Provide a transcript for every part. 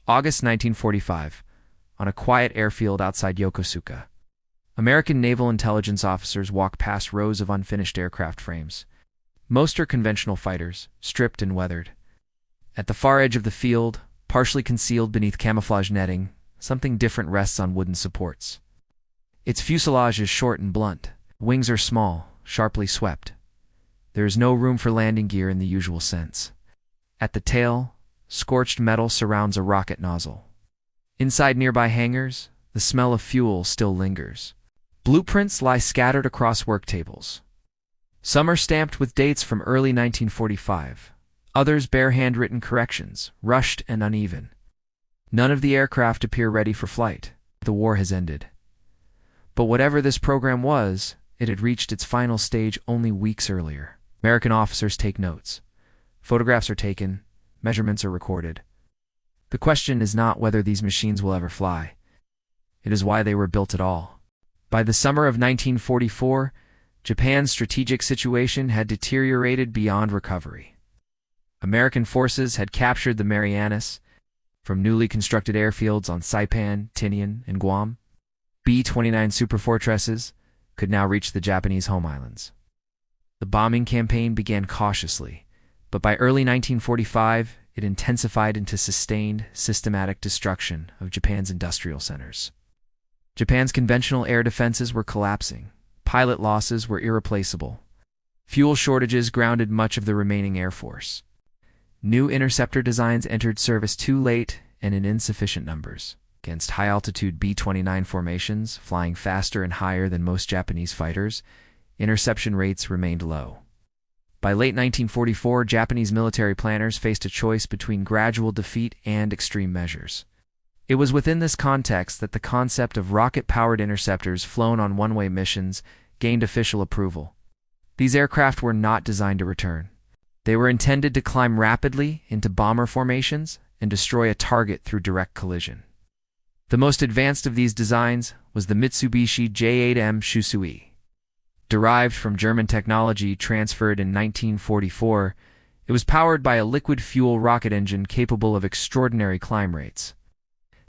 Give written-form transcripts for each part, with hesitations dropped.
August 1945, on a quiet airfield outside Yokosuka. American naval intelligence officers walk past rows of unfinished aircraft frames. Most are conventional fighters, stripped and weathered. At the far edge of the field, partially concealed beneath camouflage netting, something different rests on wooden supports. Its fuselage is short and blunt. Wings are small, sharply swept. There is no room for landing gear in the usual sense. At the tail, scorched metal surrounds a rocket nozzle. Inside nearby hangars, the smell of fuel still lingers. Blueprints lie scattered across work tables. Some are stamped with dates from early 1945. Others bear handwritten corrections, rushed and uneven. None of the aircraft appear ready for flight. The war has ended. But whatever this program was, it had reached its final stage only weeks earlier. American officers take notes. Photographs are taken. Measurements are recorded. The question is not whether these machines will ever fly. It is why they were built at all. By the summer of 1944, Japan's strategic situation had deteriorated beyond recovery. American forces had captured the Marianas from newly constructed airfields on Saipan, Tinian, and Guam. B-29 superfortresses could now reach the Japanese home islands. The bombing campaign began cautiously, but by early 1945, it intensified into sustained, systematic destruction of Japan's industrial centers. Japan's conventional air defenses were collapsing. Pilot losses were irreplaceable. Fuel shortages grounded much of the remaining air force. New interceptor designs entered service too late and in insufficient numbers. Against high-altitude B-29 formations, flying faster and higher than most Japanese fighters, interception rates remained low. By late 1944, Japanese military planners faced a choice between gradual defeat and extreme measures. It was within this context that the concept of rocket-powered interceptors flown on one-way missions gained official approval. These aircraft were not designed to return. They were intended to climb rapidly into bomber formations and destroy a target through direct collision. The most advanced of these designs was the Mitsubishi J-8M Shusui. Derived from German technology transferred in 1944, it was powered by a liquid-fuel rocket engine capable of extraordinary climb rates.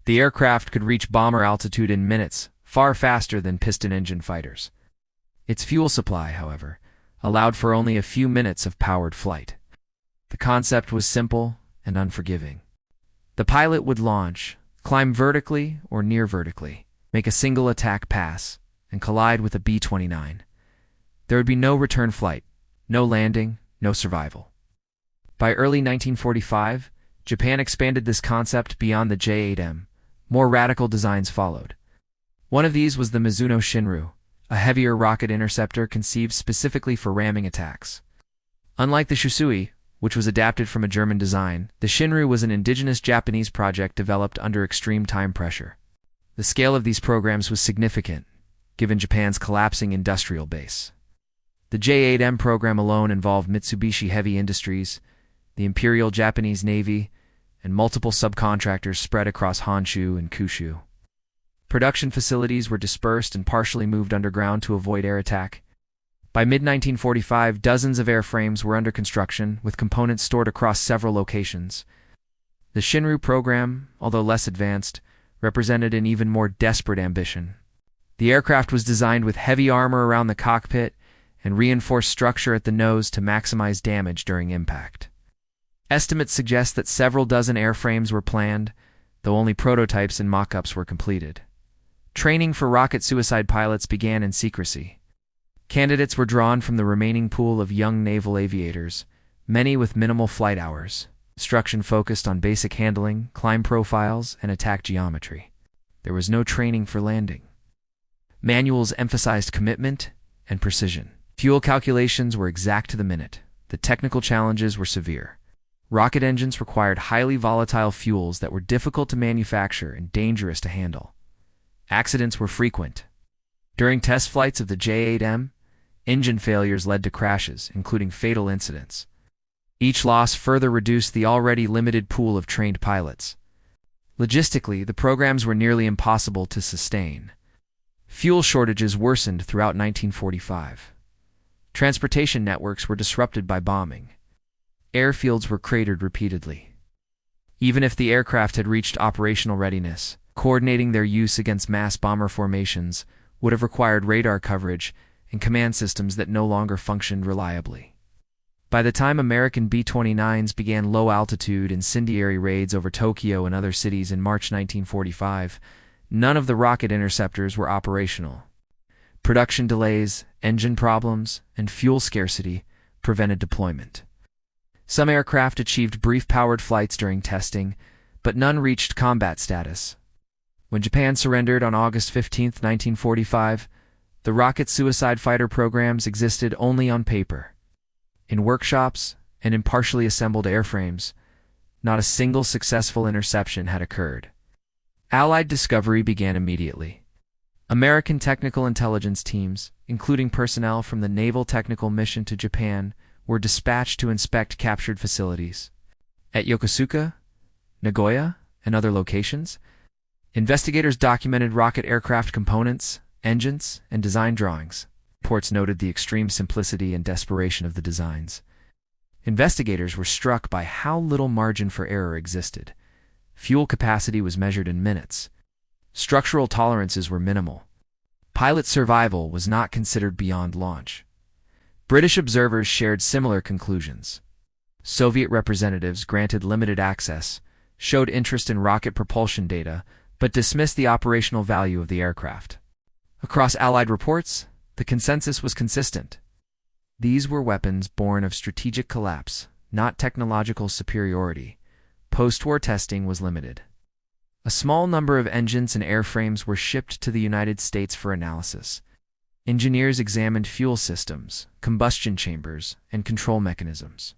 The aircraft could reach bomber altitude in minutes, far faster than piston-engine fighters. Its fuel supply, however, allowed for only a few minutes of powered flight. The concept was simple and unforgiving. The pilot would launch, climb vertically or near vertically, make a single attack pass, and collide with a B-29. There would be no return flight, no landing, no survival. By early 1945, Japan expanded this concept beyond the J-8M. More radical designs followed. One of these was the Mizuno Shinru, a heavier rocket interceptor conceived specifically for ramming attacks. Unlike the Shusui, which was adapted from a German design, the Shinru was an indigenous Japanese project developed under extreme time pressure. The scale of these programs was significant, given Japan's collapsing industrial base. The J-8M program alone involved Mitsubishi Heavy Industries, the Imperial Japanese Navy, and multiple subcontractors spread across Honshu and Kyushu. Production facilities were dispersed and partially moved underground to avoid air attack. By mid-1945, dozens of airframes were under construction, with components stored across several locations. The Shinru program, although less advanced, represented an even more desperate ambition. The aircraft was designed with heavy armor around the cockpit and reinforced structure at the nose to maximize damage during impact. Estimates suggest that several dozen airframes were planned, though only prototypes and mock-ups were completed. Training for rocket suicide pilots began in secrecy. Candidates were drawn from the remaining pool of young naval aviators, many with minimal flight hours. Instruction focused on basic handling, climb profiles, and attack geometry. There was no training for landing. Manuals emphasized commitment and precision. Fuel calculations were exact to the minute. The technical challenges were severe. Rocket engines required highly volatile fuels that were difficult to manufacture and dangerous to handle. Accidents were frequent. During test flights of the J-8M, engine failures led to crashes, including fatal incidents. Each loss further reduced the already limited pool of trained pilots. Logistically, the programs were nearly impossible to sustain. Fuel shortages worsened throughout 1945. Transportation networks were disrupted by bombing. Airfields were cratered repeatedly. Even if the aircraft had reached operational readiness, coordinating their use against mass bomber formations would have required radar coverage and command systems that no longer functioned reliably. By the time American B-29s began low-altitude incendiary raids over Tokyo and other cities in March 1945, none of the rocket interceptors were operational. Production delays, engine problems, and fuel scarcity prevented deployment. Some aircraft achieved brief powered flights during testing, but none reached combat status. When Japan surrendered on August 15, 1945, the rocket suicide fighter programs existed only on paper. In workshops and in partially assembled airframes, not a single successful interception had occurred. Allied discovery began immediately. American technical intelligence teams, including personnel from the Naval Technical Mission to Japan, were dispatched to inspect captured facilities. At Yokosuka, Nagoya, and other locations, investigators documented rocket aircraft components, engines, and design drawings. Reports noted the extreme simplicity and desperation of the designs. Investigators were struck by how little margin for error existed. Fuel capacity was measured in minutes. Structural tolerances were minimal. Pilot survival was not considered beyond launch. British observers shared similar conclusions. Soviet representatives granted limited access, showed interest in rocket propulsion data, but dismissed the operational value of the aircraft. Across Allied reports, the consensus was consistent. These were weapons born of strategic collapse, not technological superiority. Post-war testing was limited. A small number of engines and airframes were shipped to the United States for analysis. Engineers examined fuel systems, combustion chambers, and control mechanisms.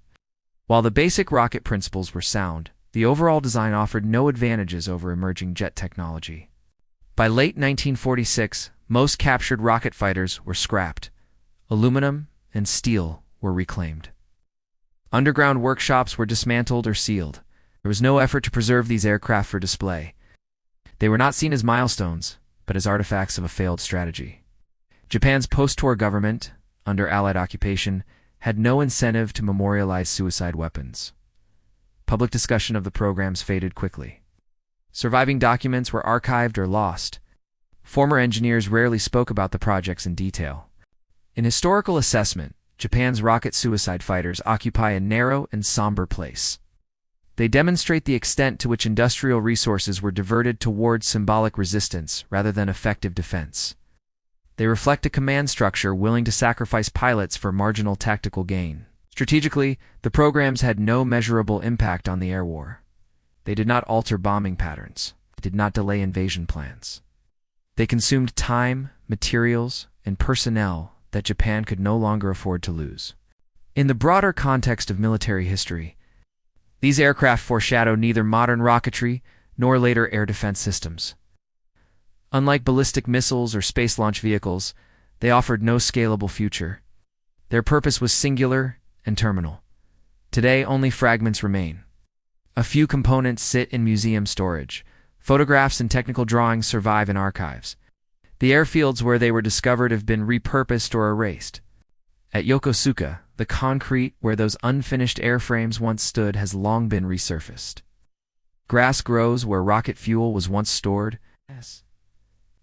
While the basic rocket principles were sound, the overall design offered no advantages over emerging jet technology. By late 1946, most captured rocket fighters were scrapped. Aluminum and steel were reclaimed. Underground workshops were dismantled or sealed. There was no effort to preserve these aircraft for display. They were not seen as milestones, but as artifacts of a failed strategy. Japan's post-war government, under Allied occupation, had no incentive to memorialize suicide weapons. Public discussion of the programs faded quickly. Surviving documents were archived or lost. Former engineers rarely spoke about the projects in detail. In historical assessment, Japan's rocket suicide fighters occupy a narrow and somber place. They demonstrate the extent to which industrial resources were diverted towards symbolic resistance rather than effective defense. They reflect a command structure willing to sacrifice pilots for marginal tactical gain. Strategically, the programs had no measurable impact on the air war. They did not alter bombing patterns. They did not delay invasion plans. They consumed time, materials, and personnel that Japan could no longer afford to lose. In the broader context of military history, these aircraft foreshadow neither modern rocketry nor later air defense systems. Unlike ballistic missiles or space launch vehicles, they offered no scalable future. Their purpose was singular and terminal. Today, only fragments remain. A few components sit in museum storage. Photographs and technical drawings survive in archives. The airfields where they were discovered have been repurposed or erased. At Yokosuka, the concrete where those unfinished airframes once stood has long been resurfaced. Grass grows where rocket fuel was once stored.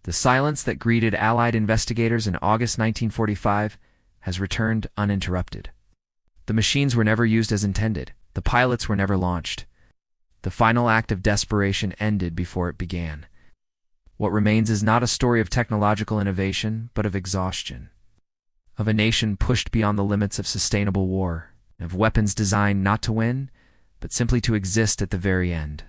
The silence that greeted Allied investigators in August 1945 has returned uninterrupted. The machines were never used as intended. The pilots were never launched. The final act of desperation ended before it began. What remains is not a story of technological innovation, but of exhaustion. Of a nation pushed beyond the limits of sustainable war, of weapons designed not to win, but simply to exist at the very end.